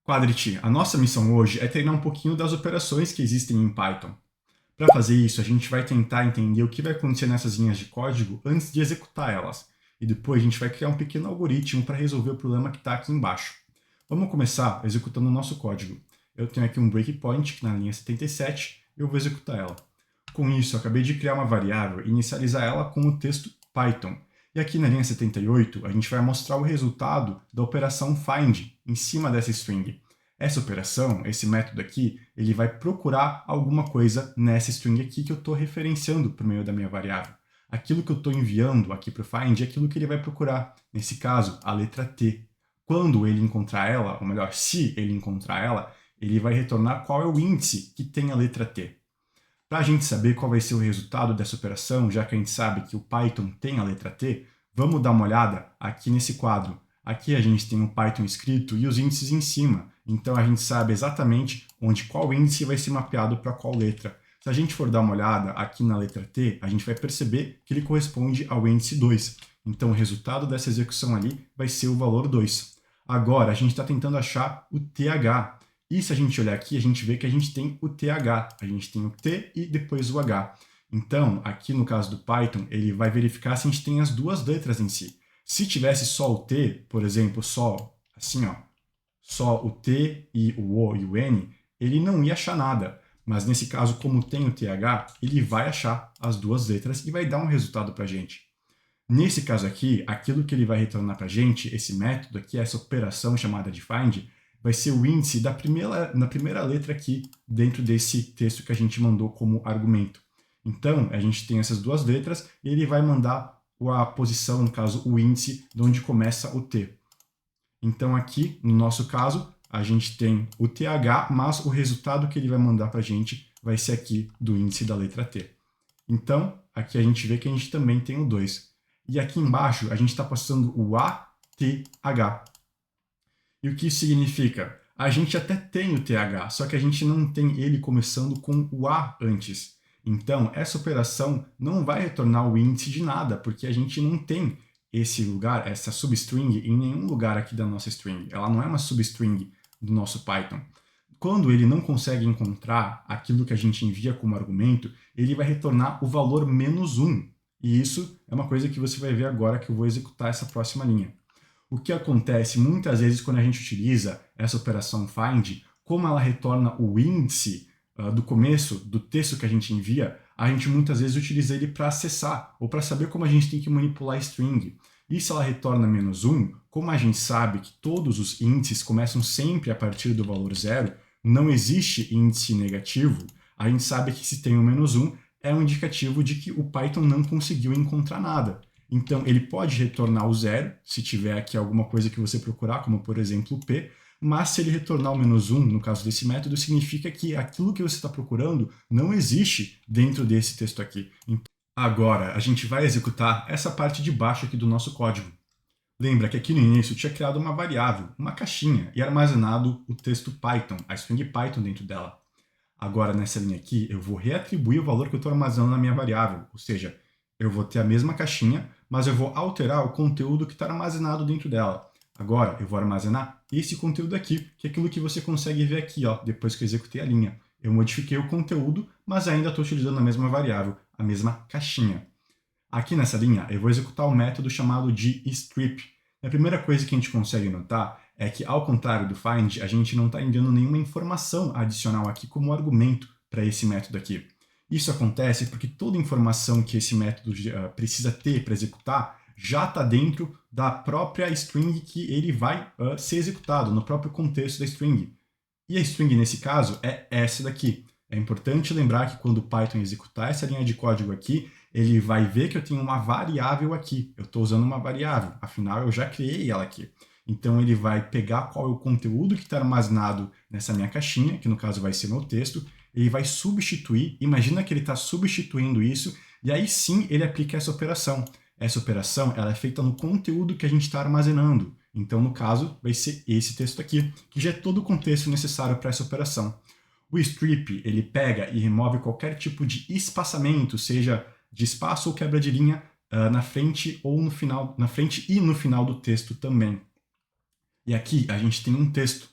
Quadrit, a nossa missão hoje é treinar um pouquinho das operações que existem em Python. Para fazer isso, a gente vai tentar entender o que vai acontecer nessas linhas de código antes de executar elas. E depois a gente vai criar um pequeno algoritmo para resolver o problema que está aqui embaixo. Vamos começar executando o nosso código. Eu tenho aqui um breakpoint na linha 77 e eu vou executar ela. Com isso, eu acabei de criar uma variável e inicializar ela com o texto Python. E aqui na linha 78, a gente vai mostrar o resultado da operação find em cima dessa string. Essa operação, esse método aqui, ele vai procurar alguma coisa nessa string aqui que eu estou referenciando por meio da minha variável. Aquilo que eu estou enviando aqui para o find é aquilo que ele vai procurar. Nesse caso, a letra T. Quando ele encontrar ela, ou melhor, se ele encontrar ela, ele vai retornar qual é o índice que tem a letra T. Para a gente saber qual vai ser o resultado dessa operação, já que a gente sabe que o Python tem a letra T, vamos dar uma olhada aqui nesse quadro. Aqui a gente tem o Python escrito e os índices em cima, então a gente sabe exatamente onde qual índice vai ser mapeado para qual letra. Se a gente for dar uma olhada aqui na letra T, a gente vai perceber que ele corresponde ao índice 2. Então o resultado dessa execução ali vai ser o valor 2. Agora a gente está tentando achar o TH. E se a gente olhar aqui, a gente vê que a gente tem o TH, a gente tem o T e depois o H. Então, aqui no caso do Python, ele vai verificar se a gente tem as duas letras em si. Se tivesse só o T, por exemplo, só assim, ó, só o T e o O e o N, ele não ia achar nada. Mas nesse caso, como tem o TH, ele vai achar as duas letras e vai dar um resultado para a gente. Nesse caso aqui, aquilo que ele vai retornar para a gente, esse método aqui, essa operação chamada de find, vai ser o índice da primeira letra aqui dentro desse texto que a gente mandou como argumento. Então, a gente tem essas duas letras e ele vai mandar a posição, no caso, o índice de onde começa o T. Então, aqui, no nosso caso, a gente tem o TH, mas o resultado que ele vai mandar para a gente vai ser aqui do índice da letra T. Então, aqui a gente vê que a gente também tem o 2. E aqui embaixo, a gente está passando o ATH. E o que isso significa? A gente até tem o TH, só que a gente não tem ele começando com o A antes. Então, essa operação não vai retornar o índice de nada, porque a gente não tem esse lugar, essa substring, em nenhum lugar aqui da nossa string. Ela não é uma substring do nosso Python. Quando ele não consegue encontrar aquilo que a gente envia como argumento, ele vai retornar o valor -1. E isso é uma coisa que você vai ver agora que eu vou executar essa próxima linha. O que acontece muitas vezes quando a gente utiliza essa operação find, como ela retorna o índice do começo do texto que a gente envia, a gente muitas vezes utiliza ele para acessar ou para saber como a gente tem que manipular a string. E se ela retorna -1, como a gente sabe que todos os índices começam sempre a partir do valor 0, não existe índice negativo, a gente sabe que se tem um -1 é um indicativo de que o Python não conseguiu encontrar nada. Então, ele pode retornar o 0, se tiver aqui alguma coisa que você procurar, como por exemplo o P, mas se ele retornar o -1, no caso desse método, significa que aquilo que você está procurando não existe dentro desse texto aqui. Agora, a gente vai executar essa parte de baixo aqui do nosso código. Lembra que aqui no início eu tinha criado uma variável, uma caixinha, e armazenado o texto Python, a string Python dentro dela. Agora, nessa linha aqui, eu vou reatribuir o valor que eu estou armazenando na minha variável, ou seja, eu vou ter a mesma caixinha, mas eu vou alterar o conteúdo que está armazenado dentro dela. Agora, eu vou armazenar esse conteúdo aqui, que é aquilo que você consegue ver aqui, ó, depois que eu executei a linha. Eu modifiquei o conteúdo, mas ainda estou utilizando a mesma variável, a mesma caixinha. Aqui nessa linha, eu vou executar um método chamado de strip. A primeira coisa que a gente consegue notar é que, ao contrário do find, a gente não está enviando nenhuma informação adicional aqui como argumento para esse método aqui. Isso acontece porque toda informação que esse método precisa ter para executar já está dentro da própria string que ele vai ser executado, no próprio contexto da string. E a string, nesse caso, é essa daqui. É importante lembrar que quando o Python executar essa linha de código aqui, ele vai ver que eu tenho uma variável aqui. Eu estou usando uma variável, afinal eu já criei ela aqui. Então ele vai pegar qual é o conteúdo que está armazenado nessa minha caixinha, que no caso vai ser meu texto, ele vai substituir, imagina que ele está substituindo isso, e aí sim ele aplica essa operação. Essa operação ela é feita no conteúdo que a gente está armazenando. Então, no caso, vai ser esse texto aqui, que já é todo o contexto necessário para essa operação. O strip, ele pega e remove qualquer tipo de espaçamento, seja de espaço ou quebra de linha, na frente ou no final, na frente e no final do texto também. E aqui a gente tem um texto.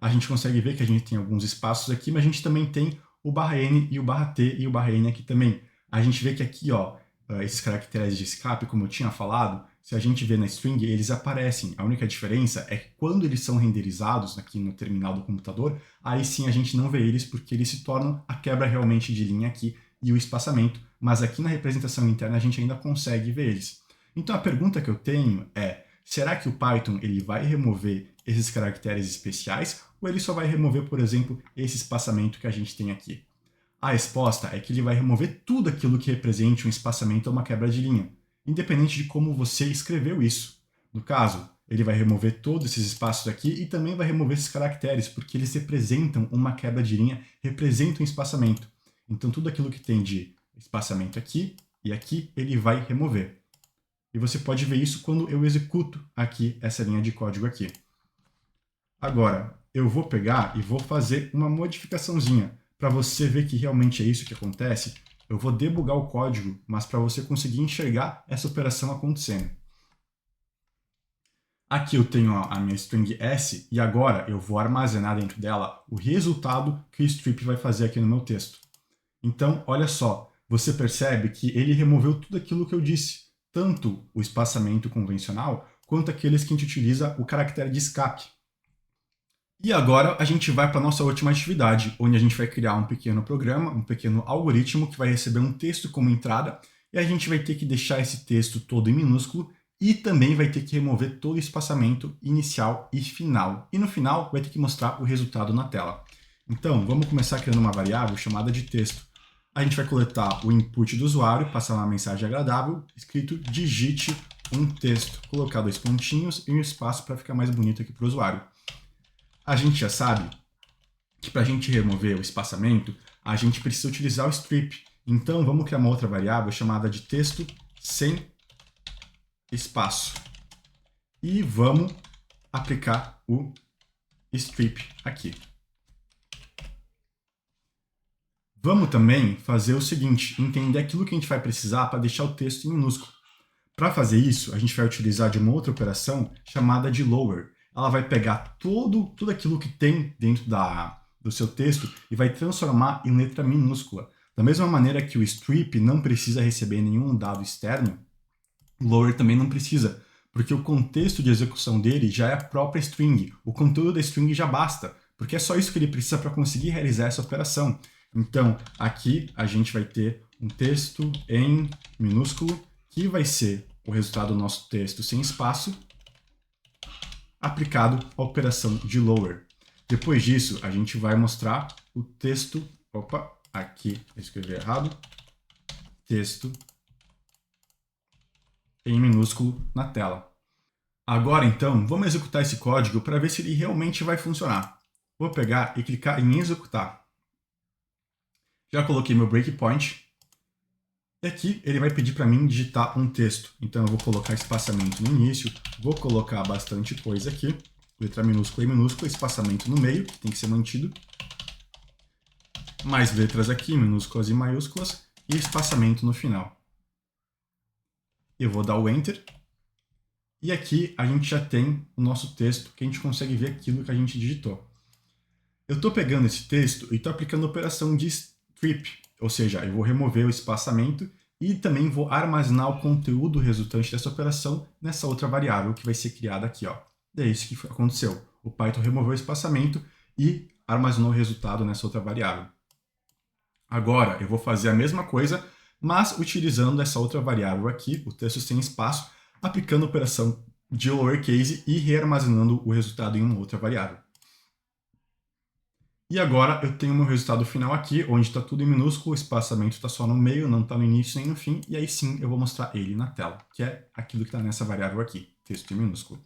a gente consegue ver que a gente tem alguns espaços aqui, mas a gente também tem o _n e o _t e o _n aqui também. A gente vê que aqui, ó, esses caracteres de escape, como eu tinha falado, se a gente vê na string, eles aparecem. A única diferença é que quando eles são renderizados aqui no terminal do computador, aí sim a gente não vê eles porque eles se tornam a quebra realmente de linha aqui e o espaçamento, mas aqui na representação interna a gente ainda consegue ver eles. Então a pergunta que eu tenho é, será que o Python ele vai remover esses caracteres especiais ou ele só vai remover, por exemplo, esse espaçamento que a gente tem aqui? A resposta é que ele vai remover tudo aquilo que represente um espaçamento ou uma quebra de linha, independente de como você escreveu isso. No caso, ele vai remover todos esses espaços aqui e também vai remover esses caracteres, porque eles representam uma quebra de linha, representam um espaçamento. Então tudo aquilo que tem de espaçamento aqui e aqui, ele vai remover. E você pode ver isso quando eu executo aqui essa linha de código aqui. Agora, eu vou pegar e vou fazer uma modificaçãozinha para você ver que realmente é isso que acontece. Eu vou debugar o código, mas para você conseguir enxergar essa operação acontecendo. Aqui eu tenho a minha string s e agora eu vou armazenar dentro dela o resultado que o strip vai fazer aqui no meu texto. Então, olha só, você percebe que ele removeu tudo aquilo que eu disse, tanto o espaçamento convencional, quanto aqueles que a gente utiliza o caractere de escape. E agora a gente vai para a nossa última atividade, onde a gente vai criar um pequeno programa, um pequeno algoritmo que vai receber um texto como entrada, e a gente vai ter que deixar esse texto todo em minúsculo e também vai ter que remover todo o espaçamento inicial e final. E no final vai ter que mostrar o resultado na tela. Então, vamos começar criando uma variável chamada de texto. A gente vai coletar o input do usuário, passar uma mensagem agradável, escrito digite um texto, colocar 2 pontinhos e um espaço para ficar mais bonito aqui para o usuário. A gente já sabe que para a gente remover o espaçamento, a gente precisa utilizar o strip. Então, vamos criar uma outra variável chamada de texto sem espaço. E vamos aplicar o strip aqui. Vamos também fazer o seguinte, entender aquilo que a gente vai precisar para deixar o texto em minúsculo. Para fazer isso, a gente vai utilizar de uma outra operação chamada de lower. Ela vai pegar tudo aquilo que tem dentro do seu texto e vai transformar em letra minúscula. Da mesma maneira que o strip não precisa receber nenhum dado externo, o lower também não precisa, porque o contexto de execução dele já é a própria string. O conteúdo da string já basta, porque é só isso que ele precisa para conseguir realizar essa operação. Então, aqui a gente vai ter um texto em minúsculo, que vai ser o resultado do nosso texto sem espaço, aplicado à operação de lower. Depois disso, a gente vai mostrar o texto, aqui eu escrevi errado, texto em minúsculo na tela. Agora então, vamos executar esse código para ver se ele realmente vai funcionar. Vou pegar e clicar em executar. Já coloquei meu breakpoint. E aqui ele vai pedir para mim digitar um texto. Então eu vou colocar espaçamento no início, vou colocar bastante coisa aqui, letra minúscula e minúscula, espaçamento no meio, que tem que ser mantido. Mais letras aqui, minúsculas e maiúsculas, e espaçamento no final. Eu vou dar o Enter. E aqui a gente já tem o nosso texto, que a gente consegue ver aquilo que a gente digitou. Eu estou pegando esse texto e estou aplicando a operação de strip, ou seja, eu vou remover o espaçamento e também vou armazenar o conteúdo resultante dessa operação nessa outra variável que vai ser criada aqui. Ó. E é isso que aconteceu. O Python removeu o espaçamento e armazenou o resultado nessa outra variável. Agora eu vou fazer a mesma coisa, mas utilizando essa outra variável aqui, o texto sem espaço, aplicando a operação de lowercase e rearmazenando o resultado em uma outra variável. E agora eu tenho o meu resultado final aqui, onde está tudo em minúsculo, o espaçamento está só no meio, não está no início nem no fim, e aí sim eu vou mostrar ele na tela, que é aquilo que está nessa variável aqui, texto em minúsculo.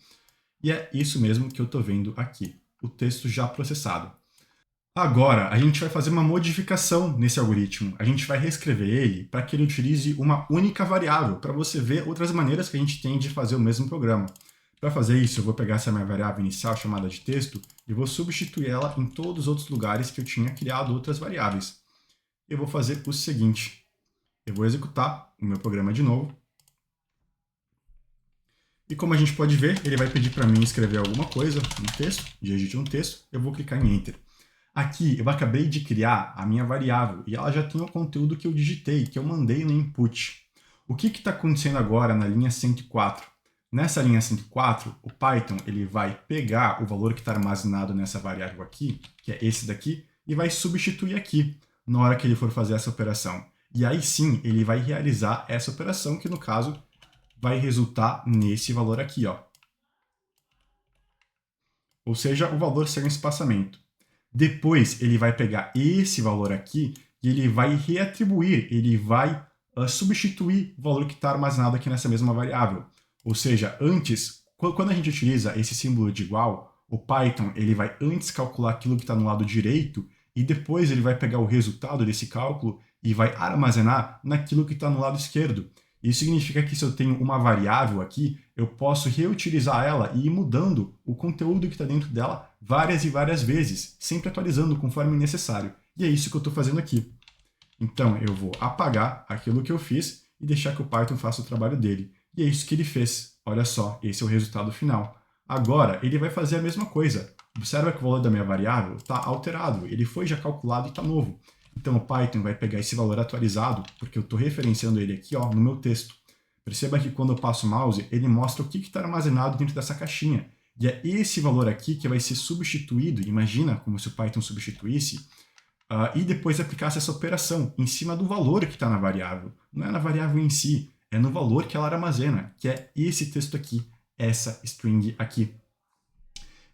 E é isso mesmo que eu estou vendo aqui, o texto já processado. Agora, a gente vai fazer uma modificação nesse algoritmo. A gente vai reescrever ele para que ele utilize uma única variável, para você ver outras maneiras que a gente tem de fazer o mesmo programa. Para fazer isso, eu vou pegar essa minha variável inicial chamada de texto e vou substituir ela em todos os outros lugares que eu tinha criado outras variáveis. Eu vou fazer o seguinte, eu vou executar o meu programa de novo. E como a gente pode ver, ele vai pedir para mim escrever alguma coisa, um texto, digite um texto, eu vou clicar em Enter. Aqui eu acabei de criar a minha variável e ela já tem o conteúdo que eu digitei, que eu mandei no input. O que está acontecendo agora na linha 104? Nessa linha 104, o Python ele vai pegar o valor que está armazenado nessa variável aqui, que é esse daqui, e vai substituir aqui, na hora que ele for fazer essa operação. E aí sim, ele vai realizar essa operação, que no caso vai resultar nesse valor aqui, ó. Ou seja, o valor sem espaçamento. Depois ele vai pegar esse valor aqui e ele vai reatribuir, ele vai substituir o valor que está armazenado aqui nessa mesma variável. Ou seja, antes, quando a gente utiliza esse símbolo de igual, o Python ele vai antes calcular aquilo que está no lado direito e depois ele vai pegar o resultado desse cálculo e vai armazenar naquilo que está no lado esquerdo. Isso significa que se eu tenho uma variável aqui, eu posso reutilizar ela e ir mudando o conteúdo que está dentro dela várias e várias vezes, sempre atualizando conforme necessário. E é isso que eu estou fazendo aqui. Então eu vou apagar aquilo que eu fiz e deixar que o Python faça o trabalho dele. E é isso que ele fez. Olha só, esse é o resultado final. Agora, ele vai fazer a mesma coisa. Observa que o valor da minha variável está alterado, ele foi já calculado e está novo. Então o Python vai pegar esse valor atualizado, porque eu estou referenciando ele aqui ó, no meu texto. Perceba que quando eu passo o mouse, ele mostra o que está armazenado dentro dessa caixinha. E é esse valor aqui que vai ser substituído, imagina como se o Python substituísse, e depois aplicasse essa operação em cima do valor que está na variável. Não é na variável em si, é no valor que ela armazena, que é esse texto aqui, essa string aqui.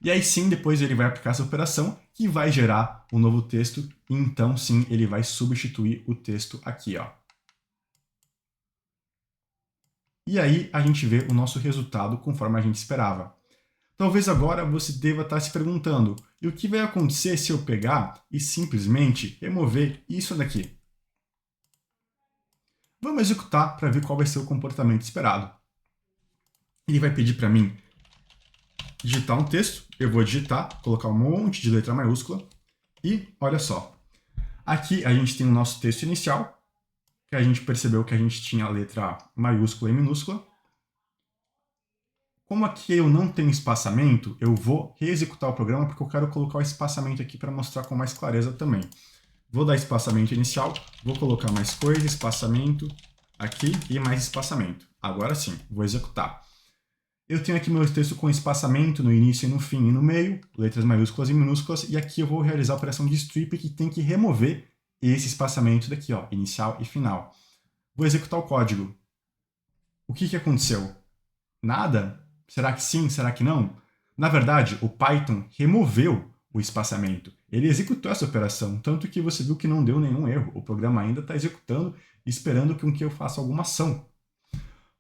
E aí sim, depois ele vai aplicar essa operação que vai gerar um novo texto, e então sim, ele vai substituir o texto aqui, ó. E aí a gente vê o nosso resultado conforme a gente esperava. Talvez agora você deva estar se perguntando, e o que vai acontecer se eu pegar e simplesmente remover isso daqui? Vamos executar para ver qual vai ser o comportamento esperado. Ele vai pedir para mim digitar um texto, eu vou digitar, colocar um monte de letra maiúscula, e olha só. Aqui a gente tem o nosso texto inicial, que a gente percebeu que a gente tinha a letra maiúscula e minúscula. Como aqui eu não tenho espaçamento, eu vou reexecutar o programa porque eu quero colocar o espaçamento aqui para mostrar com mais clareza também. Vou dar espaçamento inicial, vou colocar mais coisa, espaçamento aqui e mais espaçamento. Agora sim, vou executar. Eu tenho aqui meu texto com espaçamento no início e no fim e no meio, letras maiúsculas e minúsculas, e aqui eu vou realizar a operação de strip que tem que remover esse espaçamento daqui, ó, inicial e final. Vou executar o código. O que aconteceu? Nada? Será que sim? Será que não? Na verdade, o Python removeu o espaçamento. Ele executou essa operação, tanto que você viu que não deu nenhum erro. O programa ainda está executando, esperando que eu faça alguma ação.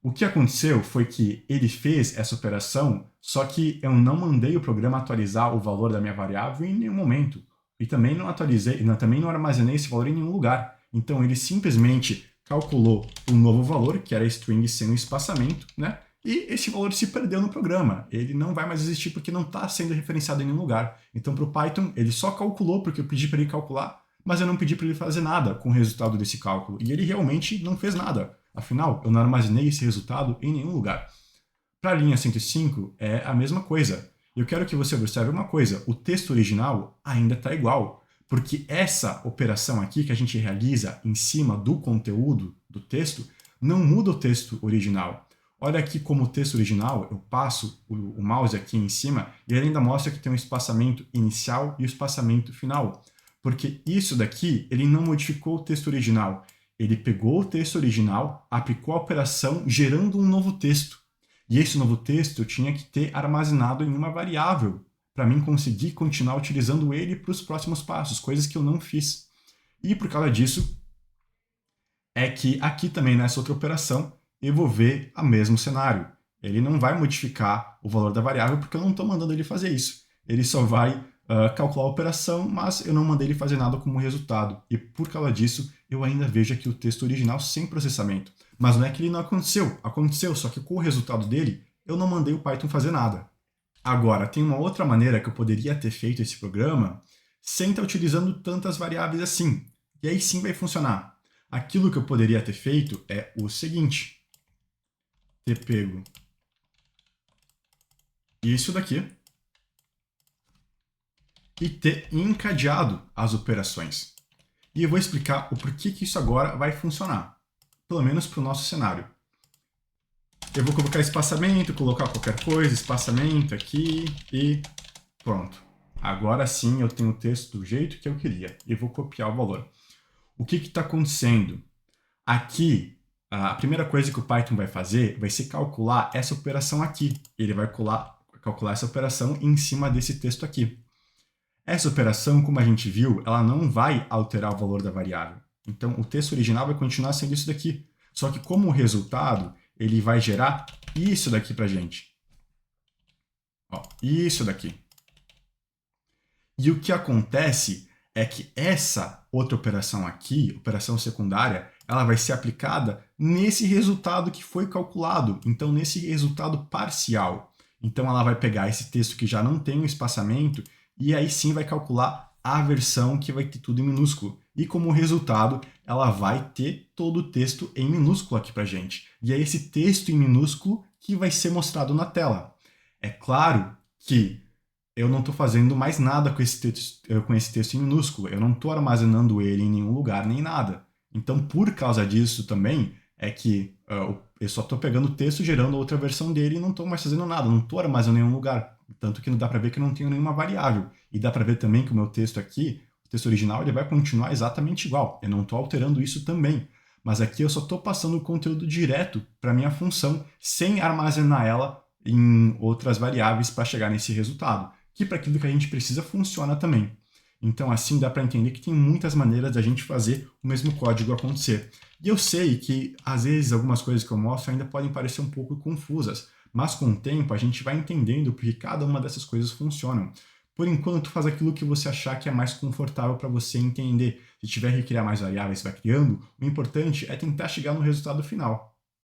O que aconteceu foi que ele fez essa operação, só que eu não mandei o programa atualizar o valor da minha variável em nenhum momento. E também não atualizei, também não armazenei esse valor em nenhum lugar. Então ele simplesmente calculou um novo valor, que era a string sem o espaçamento, né? E esse valor se perdeu no programa. Ele não vai mais existir porque não está sendo referenciado em nenhum lugar. Então para o Python, ele só calculou porque eu pedi para ele calcular, mas eu não pedi para ele fazer nada com o resultado desse cálculo. E ele realmente não fez nada. Afinal, eu não armazenei esse resultado em nenhum lugar. Para a linha 105 é a mesma coisa. Eu quero que você observe uma coisa, o texto original ainda está igual, porque essa operação aqui que a gente realiza em cima do conteúdo do texto não muda o texto original. Olha aqui como o texto original, eu passo o mouse aqui em cima e ele ainda mostra que tem um espaçamento inicial e o espaçamento final. Porque isso daqui, ele não modificou o texto original. Ele pegou o texto original, aplicou a operação, gerando um novo texto. E esse novo texto eu tinha que ter armazenado em uma variável, para mim conseguir continuar utilizando ele para os próximos passos, coisas que eu não fiz. E por causa disso, é que aqui também nessa outra operação, eu vou ver o mesmo cenário. Ele não vai modificar o valor da variável porque eu não estou mandando ele fazer isso. Ele só vai calcular a operação, mas eu não mandei ele fazer nada como resultado. E por causa disso, eu ainda vejo aqui o texto original sem processamento. Mas não é que ele não aconteceu. Aconteceu, só que com o resultado dele, eu não mandei o Python fazer nada. Agora, tem uma outra maneira que eu poderia ter feito esse programa sem estar utilizando tantas variáveis assim. E aí sim vai funcionar. Aquilo que eu poderia ter feito é o seguinte. Ter pego isso daqui e ter encadeado as operações. E eu vou explicar o porquê que isso agora vai funcionar, pelo menos para o nosso cenário. Eu vou colocar espaçamento, colocar qualquer coisa, espaçamento aqui e pronto. Agora sim eu tenho o texto do jeito que eu queria e vou copiar o valor. O que está acontecendo? Aqui, a primeira coisa que o Python vai fazer vai ser calcular essa operação aqui. Ele vai calcular essa operação em cima desse texto aqui. Essa operação, como a gente viu, ela não vai alterar o valor da variável. Então, o texto original vai continuar sendo isso daqui. Só que como resultado, ele vai gerar isso daqui para a gente. Ó, isso daqui. E o que acontece é que essa outra operação aqui, operação secundária, ela vai ser aplicada nesse resultado que foi calculado, então nesse resultado parcial. Então ela vai pegar esse texto que já não tem o espaçamento e aí sim vai calcular a versão que vai ter tudo em minúsculo. E como resultado, ela vai ter todo o texto em minúsculo aqui pra gente. E é esse texto em minúsculo que vai ser mostrado na tela. É claro que eu não estou fazendo mais nada com esse texto em minúsculo. Eu não estou armazenando ele em nenhum lugar, nem nada. Então, por causa disso também, é que eu só estou pegando o texto, gerando outra versão dele e não estou mais fazendo nada, não estou armazenando em nenhum lugar. Tanto que não dá para ver que eu não tenho nenhuma variável. E dá para ver também que o meu texto aqui, o texto original, ele vai continuar exatamente igual. Eu não estou alterando isso também. Mas aqui eu só estou passando o conteúdo direto para minha função, sem armazenar ela em outras variáveis para chegar nesse resultado, que para aquilo que a gente precisa funciona também. Então assim dá para entender que tem muitas maneiras da gente fazer o mesmo código acontecer. E eu sei que às vezes algumas coisas que eu mostro ainda podem parecer um pouco confusas, mas com o tempo a gente vai entendendo porque cada uma dessas coisas funcionam. Por enquanto, faz aquilo que você achar que é mais confortável para você entender. Se tiver que criar mais variáveis, vai criando. O importante é tentar chegar no resultado final.